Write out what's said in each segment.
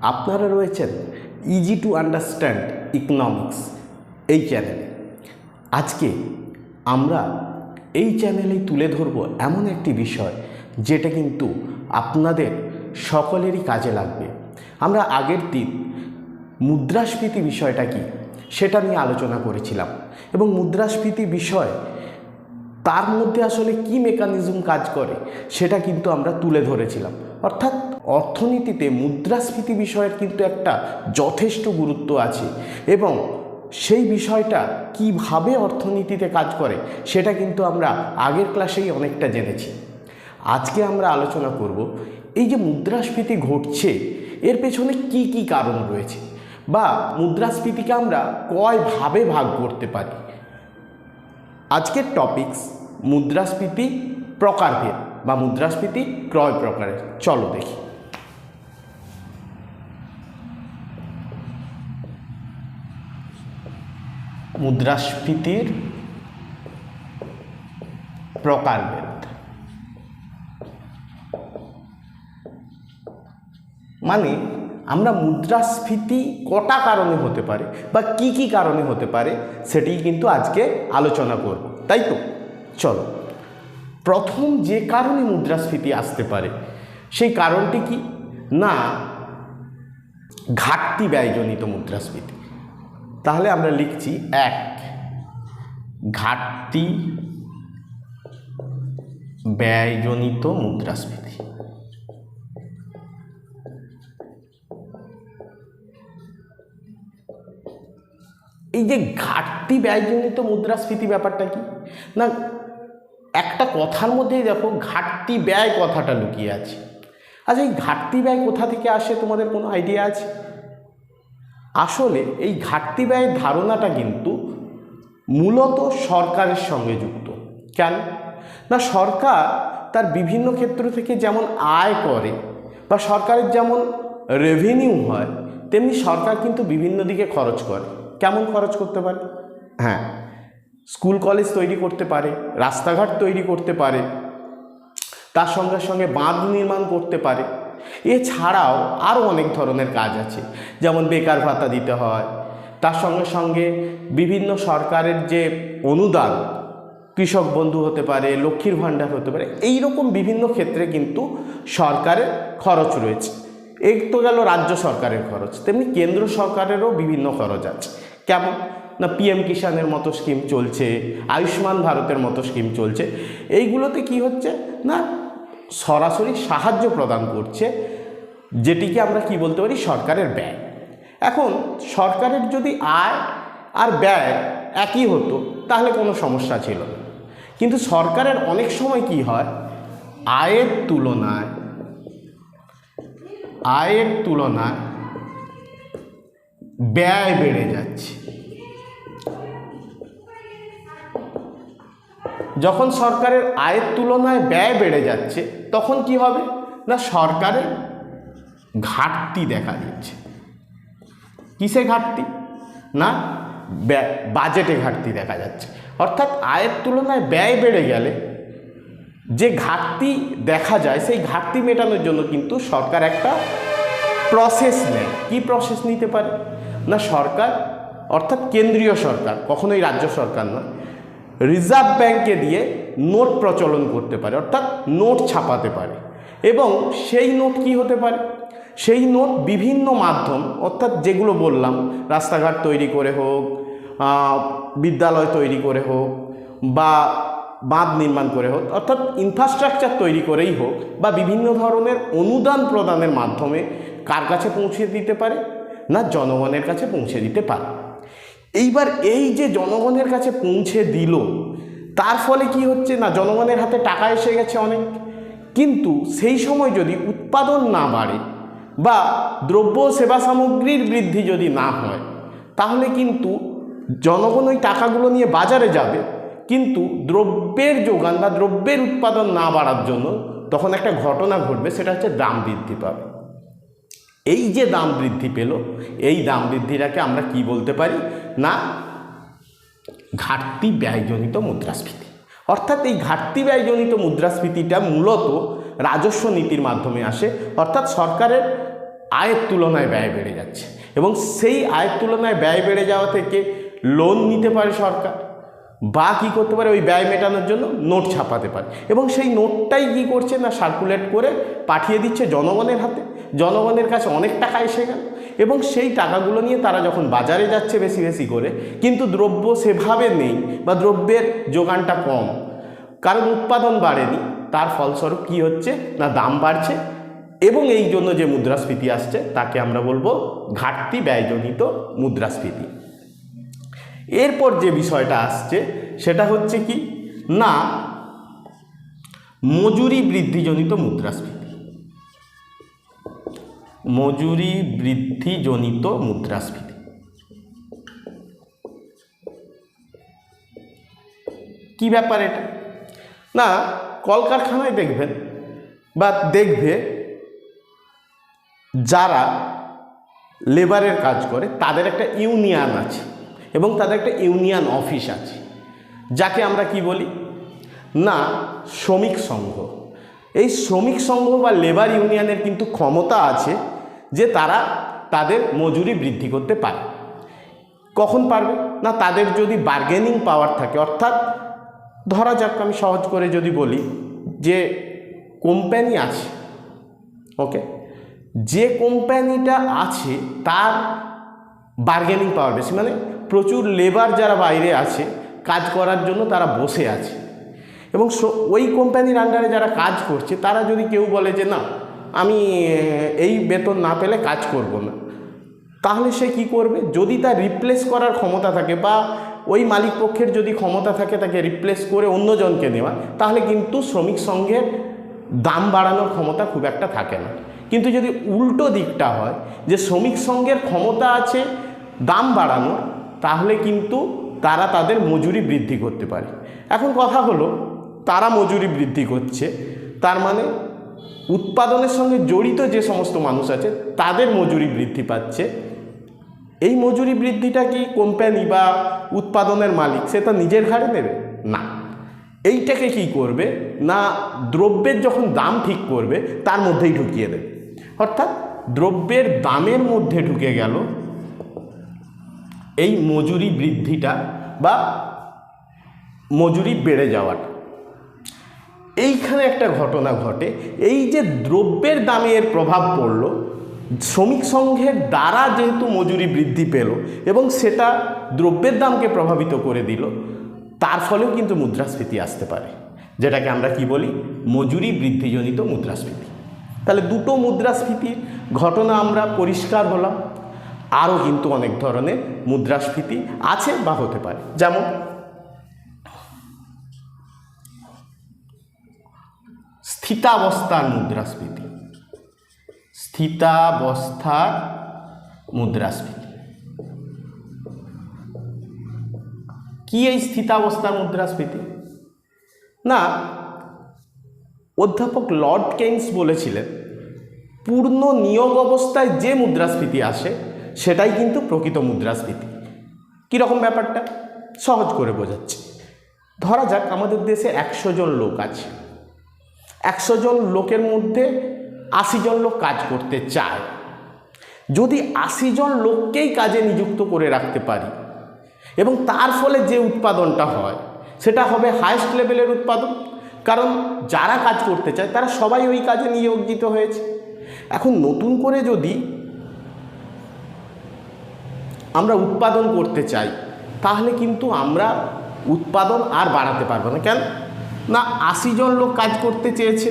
আপনারা রয়েছেন easy to understand economics এই চ্যানেলে। আজকে আমরা এই চ্যানেলেই তুলে ধরব এমন একটি বিষয় যেটা কিন্তু আপনাদের সকলেরই কাজে লাগবে। আমরা আগের দিন মুদ্রাস্ফীতি বিষয়টা কি সেটা নিয়ে আলোচনা করেছিলাম এবং মুদ্রাস্ফীতি বিষয় তার মধ্যে আসলে কি মেকানিজম কাজ করে সেটা কিন্তু আমরা তুলে ধরেছিলাম। অর্থাৎ অর্থনীতিতে মুদ্রাস্ফীতি বিষয়ের কিন্তু একটা যথেষ্ট গুরুত্ব আছে এবং সেই বিষয়টা কিভাবে অর্থনীতিতে কাজ করে সেটা কিন্তু আমরা আগের ক্লাসেই অনেকটা জেনেছি। আজকে আমরা আলোচনা করব এই যে মুদ্রাস্ফীতি ঘটছে এর পেছনে কি কি কারণ রয়েছে বা মুদ্রাস্ফীতিকে আমরা কয়ভাবে ভাগ করতে পারি। আজকের টপিকস মুদ্রাস্ফীতি প্রকারভেদ বা মুদ্রাস্ফীতি ক্রয় প্রকারের। চলো দেখি। মুদ্রাস্ফীতির প্রকারভেদ মানে আমরা মুদ্রাস্ফীতি কটা কারণে হতে পারে বা কি কি কারণে হতে পারে সেটি কিন্তু আজকে আলোচনা করব, তাই তো? চলো, প্রথম যে কারণে মুদ্রাস্ফীতি আসতে পারে সেই কারণটি কি না ঘাটতি ব্যয়জনিত মুদ্রাস্ফীতি। তাহলে আমরা লিখছি 1 ঘাটতি ব্যয়জনিত মুদ্রাস্ফীতি। এই যে ঘাটতি ব্যয়জনিত মুদ্রাস্ফীতি ব্যাপারটা কি না, একটা কথার মধ্যেই দেখো ঘাটতি ব্যয় কথাটা লুকিয়ে আছে। আচ্ছা, এই ঘাটতি ব্যয় কোথা থেকে আসে তোমাদের কোনো আইডিয়া আছে? আসলে এই ঘাটতি ব্যয়ের ধারণাটা কিন্তু মূলত সরকারের সঙ্গে যুক্ত। কেন না, সরকার তার বিভিন্ন ক্ষেত্র থেকে যেমন আয় করে বা সরকারের যেমন রেভিনিউ হয় তেমনি সরকার কিন্তু বিভিন্ন দিকে খরচ করে। কেমন খরচ করতে পারে? হ্যাঁ, স্কুল কলেজ তৈরি করতে পারে, রাস্তাঘাট তৈরি করতে পারে, তার সঙ্গে সঙ্গে বাঁধ নির্মাণ করতে পারে। এছাড়াও আরও অনেক ধরনের কাজ আছে, যেমন বেকার ভাতা দিতে হয়, তার সঙ্গে সঙ্গে বিভিন্ন সরকারের যে অনুদান, কৃষক বন্ধু হতে পারে, লক্ষ্মীর ভাণ্ডার হতে পারে, এই রকম বিভিন্ন ক্ষেত্রে কিন্তু সরকারের খরচ রয়েছে। এই তো গেল রাজ্য সরকারের খরচ, তেমনি কেন্দ্র সরকারেরও বিভিন্ন খরচ আছে। কেমন না, পিএম কিষাণের মতো স্কিম চলছে, আয়ুষ্মান ভারতের মতো স্কিম চলছে। এইগুলোতে কি হচ্ছে না সরাসরি সাহায্য প্রদান করছে, যেটিকে আমরা কি বলতে পারি সরকারের ব্যয়। এখন সরকারের যদি আয় আর ব্যয় একই হতো তাহলে কোনো সমস্যা ছিল না, কিন্তু সরকারের অনেক সময় কি হয় আয়ের তুলনায় ব্যয় বেড়ে যাচ্ছে। যখন সরকারের আয়ের তুলনায় ব্যয় বেড়ে যাচ্ছে তখন কি হবে না সরকারের ঘাটতি দেখা দিচ্ছে। কিসে ঘাটতি না বাজেটে ঘাটতি দেখা যাচ্ছে। অর্থাৎ আয়ের তুলনায় ব্যয় বেড়ে গেলে যে ঘাটতি দেখা যায় সেই ঘাটতি মেটানোর জন্য কিন্তু সরকার একটা প্রসেস নেয়। কি প্রসেস নিতে পারে না সরকার অর্থাৎ কেন্দ্রীয় সরকার, কখনোই রাজ্য সরকার নয়, রিজার্ভ ব্যাংকে দিয়ে নোট প্রচলন করতে পারে, অর্থাৎ নোট ছাপাতে পারে। এবং সেই নোট কি হতে পারে, সেই নোট বিভিন্ন মাধ্যম অর্থাৎ যেগুলো বললাম রাস্তাঘাট তৈরি করে হোক, বিদ্যালয় তৈরি করে হোক বা বাঁধ নির্মাণ করে হোক, অর্থাৎ ইনফ্রাস্ট্রাকচার তৈরি করেই হোক বা বিভিন্ন ধরনের অনুদান প্রদানের মাধ্যমে কার কাছে পৌঁছে দিতে পারে না জনগণের কাছে পৌঁছে দিতে পারে। এইবার এই যে জনগণের কাছে পৌঁছে দিল তার ফলে কি হচ্ছে না জনগণের হাতে টাকা এসে গেছে অনেক, কিন্তু সেই সময় যদি উৎপাদন না বাড়ে বা দ্রব্য সেবা সামগ্রীর বৃদ্ধি যদি না হয় তাহলে কিন্তু জনগণ ওই টাকাগুলো নিয়ে বাজারে যাবে, কিন্তু দ্রব্যের যোগান বা দ্রব্যের উৎপাদন না বাড়ার জন্য তখন একটা ঘটনা ঘটবে, সেটা হচ্ছে দাম বৃদ্ধি পাবে। এই যে দাম বৃদ্ধি পেল এই দাম বৃদ্ধিটাকে আমরা কি বলতে পারি না ঘাটতি ব্যয়জনিত মুদ্রাস্ফীতি। অর্থাৎ এই ঘাটতি ব্যয়জনিত মুদ্রাস্ফীতিটা মূলত রাজস্ব নীতির মাধ্যমে আসে, অর্থাৎ সরকারের আয়ের তুলনায় ব্যয় বেড়ে যাচ্ছে, এবং সেই আয়ের তুলনায় ব্যয় বেড়ে যাওয়া থেকে লোন নিতে পারে সরকার, বা কী করতে পারে, ওই ব্যয় মেটানোর জন্য নোট ছাপাতে পারে, এবং সেই নোটটাই কী করছে না সার্কুলেট করে পাঠিয়ে দিচ্ছে জনগণের হাতে। জনগণের কাছে অনেক টাকা এসে গেল, এবং সেই টাকাগুলো নিয়ে তারা যখন বাজারে যাচ্ছে বেশি বেশি করে, কিন্তু দ্রব্য সেভাবে নেই বা দ্রব্যের যোগানটা কম, কারণ উৎপাদন বাড়েনি, তার ফলস্বরূপ কী হচ্ছে না দাম বাড়ছে, এবং এই জন্য যে মুদ্রাস্ফীতি আসছে তাকে আমরা বলবো ঘাটতি ব্যয়জনিত মুদ্রাস্ফীতি। এরপর যে বিষয়টা আসছে সেটা হচ্ছে কি না মজুরি বৃদ্ধিজনিত মুদ্রাস্ফীতি। মজুরি বৃদ্ধিজনিত মুদ্রাস্ফীতি কি ব্যাপার এটা? না কলকারখানায় দেখবেন বা দেখবে যারা লেবারের কাজ করে তাদের একটা ইউনিয়ন আছে, এবং তাদের একটা ইউনিয়ন অফিস আছে, যাকে আমরা কি বলি না শ্রমিক সংঘ। এই শ্রমিক সংঘ বা লেবার ইউনিয়নের কিন্তু ক্ষমতা আছে যে তারা তাদের মজুরি বৃদ্ধি করতে পারে। কখন পারবে না তাদের যদি বার্গেনিং পাওয়ার থাকে, অর্থাৎ ধরা যাক আমি সহজ করে যদি বলি যে কোম্পানি আছে, ওকে, যে কোম্পানিটা আছে তার বার্গেনিং পাওয়ার বেশি, মানে প্রচুর লেবার যারা বাইরে আছে কাজ করার জন্য তারা বসে আছে, এবং ওই কোম্পানির আন্ডারে যারা কাজ করছে তারা যদি কেউ বলে যে না আমি এই বেতন না পেলে কাজ করব না, তাহলে সে কি করবে? যদি তার রিপ্লেস করার ক্ষমতা থাকে বা ওই মালিক পক্ষের যদি ক্ষমতা থাকে তাকে রিপ্লেস করে অন্যজনকে নেওয়া, তাহলে কিন্তু শ্রমিক সংঘের দাম বাড়ানোর ক্ষমতা খুব একটা থাকে না। কিন্তু যদি উল্টো দিকটা হয় যে শ্রমিক সংঘের ক্ষমতা আছে দাম বাড়ানোর, তাহলে কিন্তু তারা তাদের মজুরি বৃদ্ধি করতে পারে। এখন কথা হলো তারা মজুরি বৃদ্ধি করছে, তার মানে উৎপাদনের সঙ্গে জড়িত যে সমস্ত মানুষ আছে তাদের মজুরি বৃদ্ধি পাচ্ছে। এই মজুরি বৃদ্ধিটা কি কোম্পানি বা উৎপাদনের মালিক সে তার নিজের ঘাড়ে নেবে না, এইটাকে কি করবে না দ্রব্যের যখন দাম ঠিক করবে তার মধ্যেই ঢুকিয়ে দেবে, অর্থাৎ দ্রব্যের দামের মধ্যে ঢুকে গেল এই মজুরি বৃদ্ধিটা বা মজুরি বেড়ে যাওয়াটা। এইখানে একটা ঘটনা ঘটে, এই যে দ্রব্যের দামে এর প্রভাব পড়ল, শ্রমিক সংঘের দ্বারা যেহেতু মজুরি বৃদ্ধি পেল এবং সেটা দ্রব্যের দামকে প্রভাবিত করে দিল, তার ফলেও কিন্তু মুদ্রাস্ফীতি আসতে পারে, যেটাকে আমরা কি বলি মজুরি বৃদ্ধিজনিত মুদ্রাস্ফীতি। তাহলে দুটো মুদ্রাস্ফীতির ঘটনা আমরা পরিষ্কার হলাম। আরও কিন্তু অনেক ধরনের মুদ্রাস্ফীতি আছে বা হতে পারে, যেমন স্থিতাবস্থার মুদ্রাস্ফীতি। স্থিতাবস্থার মুদ্রাস্ফীতি কি? এই স্থিতাবস্থার মুদ্রাস্ফীতি না অধ্যাপক লর্ড কেইন্স বলেছিলেন পূর্ণ নিয়োগ অবস্থায় যে মুদ্রাস্ফীতি আসে সেটাই কিন্তু প্রকৃত মুদ্রাস্ফীতি। কীরকম ব্যাপারটা সহজ করে বোঝাচ্ছি। ধরা যাক আমাদের দেশে 100 জন লোক আছে, 100 জন লোকের মধ্যে 80 জন লোক কাজ করতে চায়। যদি 80 জন লোককেই কাজে নিযুক্ত করে রাখতে পারি এবং তার ফলে যে উৎপাদনটা হয় সেটা হবে হায়েস্ট লেভেলের উৎপাদন, কারণ যারা কাজ করতে চায় তারা সবাই ওই কাজে নিয়োজিত হয়েছে। এখন নতুন করে যদি আমরা উৎপাদন করতে চাই তাহলে কিন্তু আমরা উৎপাদন আর বাড়াতে পারবো না। কেন না 80 জন লোক কাজ করতে চেয়েছে,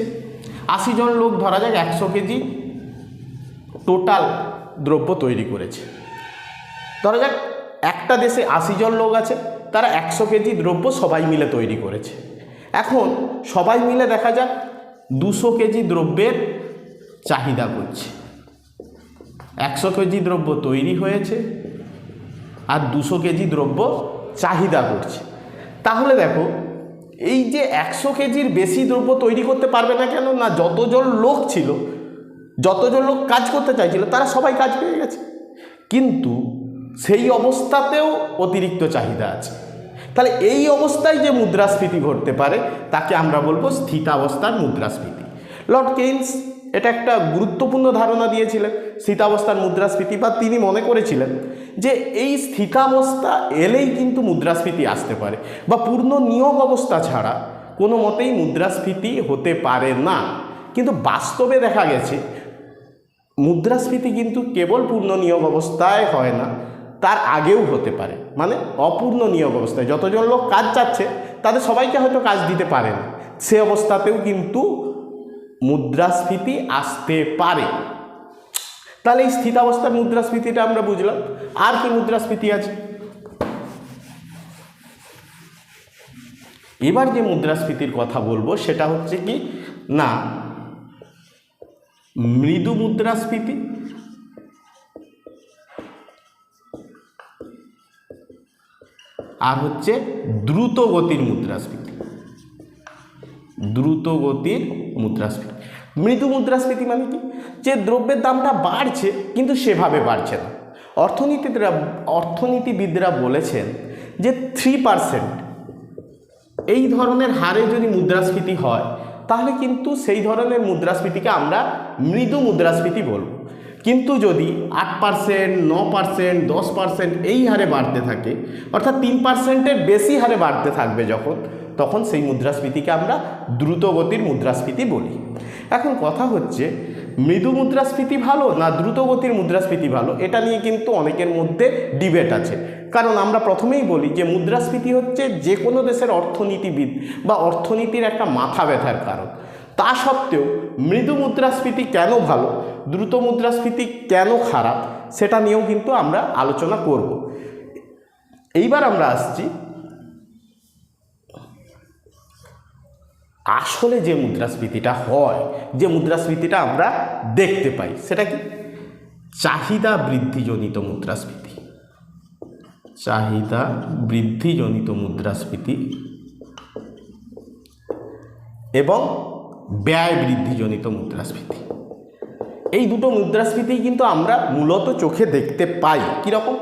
80 জন লোক ধরা যাক 100 কেজি টোটাল দ্রব্য তৈরি করেছে। ধরা যাক একটা দেশে 80 জন লোক আছে, তারা 100 কেজি দ্রব্য সবাই মিলে তৈরি করেছে। এখন সবাই মিলে দেখা যাক 200 কেজি দ্রব্যের চাহিদা করছে। 100 কেজি দ্রব্য তৈরি হয়েছে আর 200 কেজি দ্রব্য চাহিদা করছে। তাহলে দেখো এই যে 100 কেজির বেশি দ্রব্য তৈরি করতে পারবে না কেন না যতজন লোক ছিল, যতজন লোক কাজ করতে চাইছিল তারা সবাই কাজ পেয়ে গেছে, কিন্তু সেই অবস্থাতেও অতিরিক্ত চাহিদা আছে। তাহলে এই অবস্থায় যে মুদ্রাস্ফীতি ঘটতে পারে তাকে আমরা বলবো স্থিতাবস্থার মুদ্রাস্ফীতি। লর্ড কেইন্স এটা একটা গুরুত্বপূর্ণ ধারণা দিয়েছিলেন স্থিতাবস্থার মুদ্রাস্ফীতি, বা তিনি মনে করেছিলেন যে এই স্থিতাবস্থা এলেই কিন্তু মুদ্রাস্ফীতি আসতে পারে, বা পূর্ণ নিয়োগ অবস্থা ছাড়া কোনো মতেই মুদ্রাস্ফীতি হতে পারে না। কিন্তু বাস্তবে দেখা গেছে মুদ্রাস্ফীতি কিন্তু কেবল পূর্ণ নিয়োগ অবস্থায় হয় না, তার আগেও হতে পারে। মানে অপূর্ণ নিয়োগ অবস্থায় যতজন লোক কাজ চাচ্ছে তাদের সবাইকে হয়তো কাজ দিতে পারে না, সে অবস্থাতেও কিন্তু মুদ্রাস্ফীতি আসতে পারে। তাহলে এই স্থিতাবস্থার মুদ্রাস্ফীতিটা আমরা বুঝলাম। আর কি মুদ্রাস্ফীতি আছে? এবার যে মুদ্রাস্ফীতির কথা বলবো সেটা হচ্ছে কি না মৃদু মুদ্রাস্ফীতি আর হচ্ছে দ্রুত গতির মুদ্রাস্ফীতি। দ্রুত গতির মুদ্রাস্ফীতি। মৃদু মুদ্রাস্ফীতি মানে কি? যে দ্রব্যের দামটা বাড়ছে কিন্তু সেভাবে বাড়ছে না। অর্থনীতিবিদরা বলেছেন যে 3% এই ধরনের হারে যদি মুদ্রাস্ফীতি হয় তাহলে কিন্তু সেই ধরনের মুদ্রাস্ফীতিকে আমরা মৃদু মুদ্রাস্ফীতি বলব। কিন্তু যদি 8%, 9%, 10% এই হারে বাড়তে থাকে, অর্থাৎ 3%-এর বেশি হারে বাড়তে থাকবে তখন সেই মুদ্রাস্ফীতিকে আমরা দ্রুত গতির মুদ্রাস্ফীতি বলি। এখন কথা হচ্ছে মৃদু মুদ্রাস্ফীতি ভালো না দ্রুত গতির মুদ্রাস্ফীতি ভালো, এটা নিয়ে কিন্তু অনেকের মধ্যে ডিবেট আছে। কারণ আমরা প্রথমেই বলি যে মুদ্রাস্ফীতি হচ্ছে যে কোনো দেশের অর্থনীতিবিদ বা অর্থনীতির একটা মাথা ব্যথার কারণ। তা সত্ত্বেও মৃদু মুদ্রাস্ফীতি কেন ভালো, দ্রুত মুদ্রাস্ফীতি কেন খারাপ, সেটা নিয়েও কিন্তু আমরা আলোচনা করব। এইবার আমরা আসছি আসলে যে মুদ্রাস্ফীতিটা হয়, যে মুদ্রাস্ফীতিটা আমরা দেখতে পাই, সেটা কি? চাহিদা বৃদ্ধিজনিত মুদ্রাস্ফীতি। চাহিদা বৃদ্ধিজনিত মুদ্রাস্ফীতি এবং ব্যয় বৃদ্ধিজনিত মুদ্রাস্ফীতি। এই দুটো মুদ্রাস্ফীতি কিন্তু আমরা মূলত চোখে দেখতে পাই। কীরকম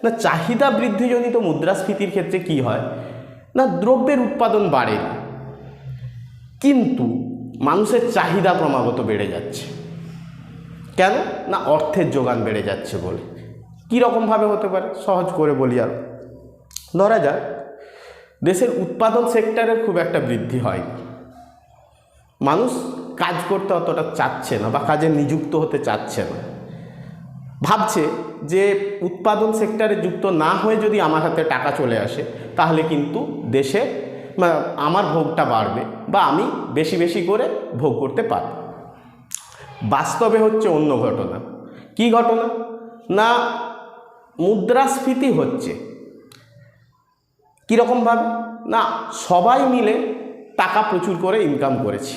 না, চাহিদা বৃদ্ধিজনিত মুদ্রাস্ফীতির ক্ষেত্রে কি হয় না, দ্রব্যের উৎপাদন বাড়ে কিন্তু মানুষের চাহিদা ক্রমাগত বেড়ে যাচ্ছে। কেন না, অর্থের যোগান বেড়ে যাচ্ছে বলে। কীরকমভাবে হতে পারে সহজ করে বলি। আর ধরা যাক দেশের উৎপাদন সেক্টরের খুব একটা বৃদ্ধি হয়নি, মানুষ কাজ করতে অতটা চাচ্ছে না বা কাজে নিযুক্ত হতে চাচ্ছে না, ভাবছে যে উৎপাদন সেক্টরে যুক্ত না হয়ে যদি আমার হাতে টাকা চলে আসে তাহলে কিন্তু দেশে আমার ভোগটা বাড়বে বা আমি বেশি বেশি করে ভোগ করতে পারব। বাস্তবে হচ্ছে অন্য ঘটনা। কি ঘটনা না, মুদ্রাস্ফীতি হচ্ছে কীরকমভাবে না, সবাই মিলে টাকা প্রচুর করে ইনকাম করেছি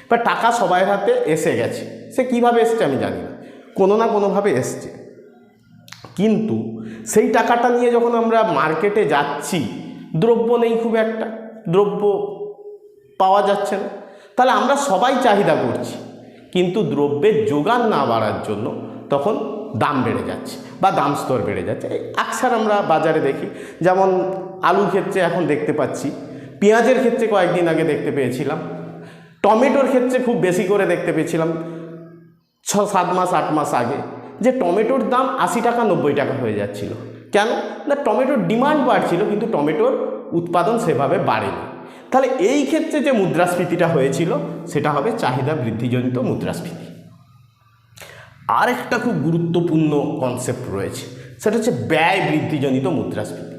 বা টাকা সবাই হাতে এসে গেছে, সে কিভাবে এসছে আমি জানি না, কোনো না কোনোভাবে এসছে। কিন্তু সেই টাকাটা নিয়ে যখন আমরা মার্কেটে যাচ্ছি, দ্রব্য নেই, খুব একটা দ্রব্য পাওয়া যাচ্ছে না, তাহলে আমরা সবাই চাহিদা করছি, কিন্তু দ্রব্যের যোগান না বাড়ার জন্য তখন দাম বেড়ে যাচ্ছে বা দাম স্তর বেড়ে যাচ্ছে। আকসার আমরা বাজারে দেখি, যেমন আলুর ক্ষেত্রে এখন দেখতে পাচ্ছি, পেঁয়াজের ক্ষেত্রে কয়েকদিন আগে দেখতে পেয়েছিলাম, টমেটোর ক্ষেত্রে খুব বেশি করে দেখতে পেয়েছিলাম 6-7 মাস 8 মাস আগে, যে টমেটোর দাম 80 টাকা 90 টাকা হয়ে যাচ্ছিল। কেন না, টমেটোর ডিমান্ড বাড়ছিল কিন্তু টমেটোর উৎপাদন সেভাবে বাড়েনি। তাহলে এই ক্ষেত্রে যে মুদ্রাস্ফীতিটা হয়েছিল সেটা হবে চাহিদা বৃদ্ধিজনিত মুদ্রাস্ফীতি। আর একটা খুব গুরুত্বপূর্ণ কনসেপ্ট রয়েছে, সেটা হচ্ছে ব্যয় বৃদ্ধিজনিত মুদ্রাস্ফীতি।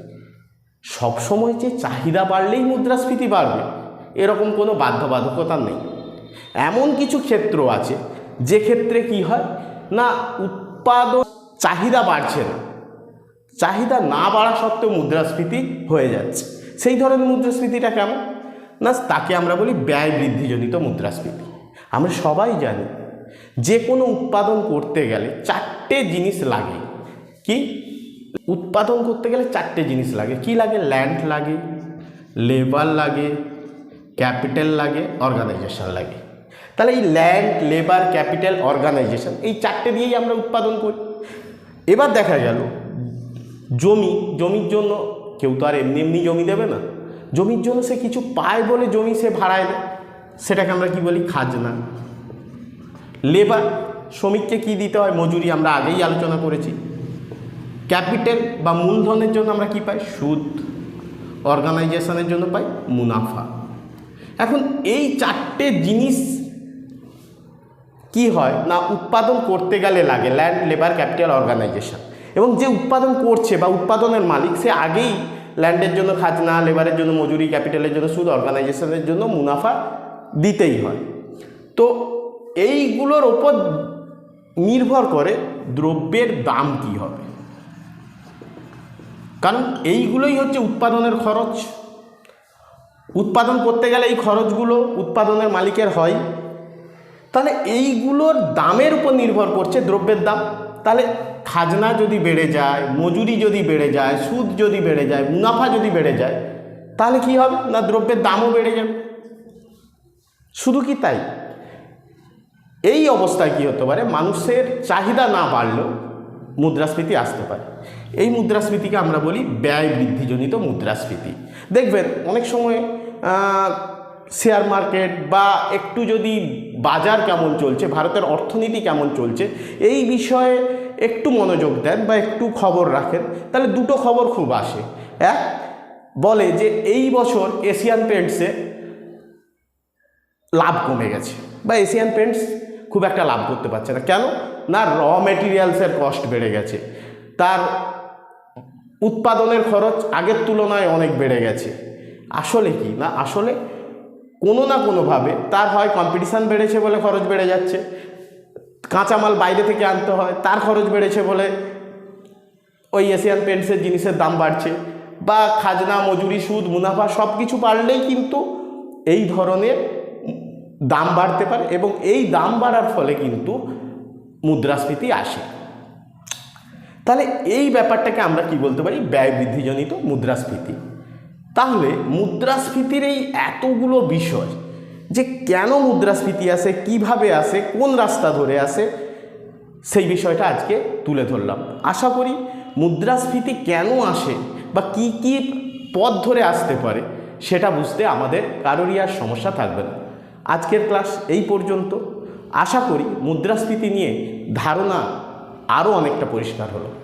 সবসময় যে চাহিদা বাড়লেই মুদ্রাস্ফীতি বাড়বে এরকম কোনো বাধ্যবাধকতা নেই। এমন কিছু ক্ষেত্র আছে যে ক্ষেত্রে কি হয় না, উৎপাদন চাহিদা বাড়ছে না, চাহিদা না বাড়া সত্ত্বেও মুদ্রাস্ফীতি হয়ে যাচ্ছে। সেই ধরনের মুদ্রাস্ফীতিটা কেমন না, তাকে আমরা বলি ব্যয় বৃদ্ধিজনিত মুদ্রাস্ফীতি। আমরা সবাই জানি যে কোনো উৎপাদন করতে গেলে 4টে জিনিস লাগে। কি উৎপাদন করতে গেলে 4টে জিনিস লাগে। কি লাগে? ল্যান্ড লাগে, লেবার লাগে, ক্যাপিটাল লাগে, অর্গানাইজেশন লাগে। তাহলে এই ল্যান্ড, লেবার, ক্যাপিটাল, অর্গানাইজেশন, এই 4টে দিয়েই আমরা উৎপাদন করি। এবার দেখা গেল জমির জন্য কেউ তো আর এমনি এমনি জমি দেবে না, জমির জন্য সে কিছু পায় বলে জমি সে ভাড়ায় দেয়, সেটাকে আমরা কি বলি? খাজনা। লেবার, শ্রমিককে কি দিতে হয়? মজুরি, আমরা আগেই আলোচনা করেছি। ক্যাপিটাল বা মূলধনের জন্য আমরা কি পাই? সুদ। অর্গানাইজেশনের জন্য পাই মুনাফা। এখন এই চারটে জিনিস কি হয় না উৎপাদন করতে গেলে লাগে, ল্যান্ড, লেবার, ক্যাপিটাল, অর্গানাইজেশন। এবং যে উৎপাদন করছে বা উৎপাদনের মালিক, সে আগেই ল্যান্ডের জন্য খাজনা, লেবারের জন্য মজুরি, ক্যাপিটালের জন্য সুদ, অর্গানাইজেশনের জন্য মুনাফা দিতেই হয়। তো এইগুলোর ওপর নির্ভর করে দ্রব্যের দাম কী হবে, কারণ এইগুলোই হচ্ছে উৎপাদনের খরচ। উৎপাদন করতে গেলে এই খরচগুলো উৎপাদনের মালিকের হয়। তাহলে এইগুলোর দামের উপর নির্ভর করছে দ্রব্যের দাম। তাহলে খাজনা যদি বেড়ে যায়, মজুরি যদি বেড়ে যায়, সুদ যদি বেড়ে যায়, মুনাফা যদি বেড়ে যায়, তাহলে কি হবে না দ্রব্যের দামও বেড়ে যাবে। শুধু কি তাই, এই অবস্থায় কি হতে পারে, মানুষের চাহিদা না বাড়লেও মুদ্রাস্ফীতি আসতে পারে। এই মুদ্রাস্ফীতিকে আমরা বলি ব্যয় বৃদ্ধিজনিত মুদ্রাস্ফীতি। দেখবেন অনেক সময় শেয়ার মার্কেট বা একটু যদি বাজার কেমন চলছে, ভারতের অর্থনীতি কেমন চলছে, এই বিষয়ে একটু মনোযোগ দেন বা একটু খবর রাখেন, তাহলে দুটো খবর খুব আসে। এক, বলে যে এই বছর এশিয়ান পেন্টসে লাভ কমে গেছে বা এশিয়ান পেন্টস খুব একটা লাভ করতে পারছে না। কেন না র মেটেরিয়ালসের কস্ট বেড়ে গেছে, তার উৎপাদনের খরচ আগের তুলনায় অনেক বেড়ে গেছে। আসলে কি না, আসলে কোনো না কোনোভাবে তার হয় কম্পিটিশান বেড়েছে বলে খরচ বেড়ে যাচ্ছে, কাঁচামাল বাইরে থেকে আনতে হয়, তার খরচ বেড়েছে বলে ওই এশিয়ান পেন্টসের জিনিসের দাম বাড়ছে, বা খাজনা, মজুরি, সুদ, মুনাফা সব কিছু বাড়লেই কিন্তু এই ধরনের দাম বাড়তে পারে এবং এই দাম বাড়ার ফলে কিন্তু মুদ্রাস্ফীতি আসে। তাহলে এই ব্যাপারটাকে আমরা কি বলতে পারি, ব্যয় বৃদ্ধিজনিত মুদ্রাস্ফীতি। তাহলে মুদ্রাস্ফীতির এই এতগুলো বিষয়, যে কেন মুদ্রাস্ফীতি আসে, কিভাবে আসে, কোন রাস্তা ধরে আসে, সেই বিষয়টা আজকে তুলে ধরলাম। আশা করি মুদ্রাস্ফীতি কেন আসে বা কি কি পথ ধরে আসতে পারে সেটা বুঝতে আমাদের কারোরই আর সমস্যা থাকবে না। আজকের ক্লাস এই পর্যন্ত। আশা করি মুদ্রাস্ফীতি নিয়ে ধারণা আরও অনেকটা পরিষ্কার হলো।